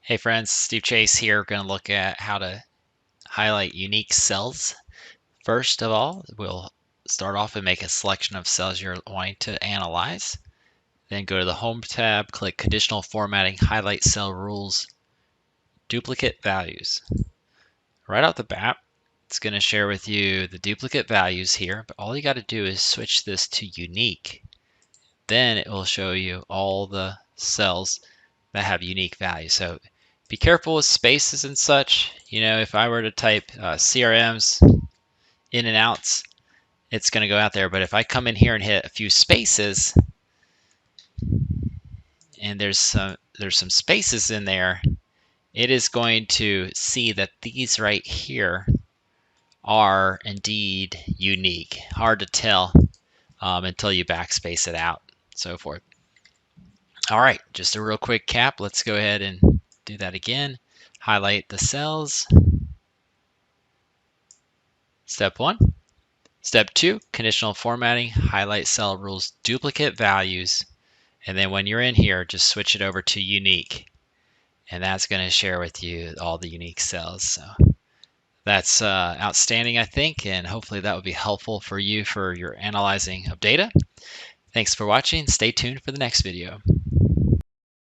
Hey friends, Steve Chase here. We're going to look at how to highlight unique cells. First of all, we'll start off and make a selection of cells you're wanting to analyze. Then go to the Home tab, click Conditional Formatting, Highlight Cell Rules, Duplicate Values. Right off the bat, it's going to share with you the duplicate values here, but all you got to do is switch this to unique. Then it will show you all the cells that have unique values. So be careful with spaces and such. If I were to type CRMs in and outs, it's going to go out there. But if I come in here and hit a few spaces, and there's some spaces in there, it is going to see that these right here are indeed unique. Hard to tell until you backspace it out, so forth. All right, just a real quick cap. Let's go ahead and do that again. Highlight the cells. Step 1. Step 2, conditional formatting. Highlight cell rules, duplicate values. And then when you're in here, just switch it over to unique. And that's going to share with you all the unique cells. So that's outstanding, I think. And hopefully that will be helpful for you for your analyzing of data. Thanks for watching. Stay tuned for the next video.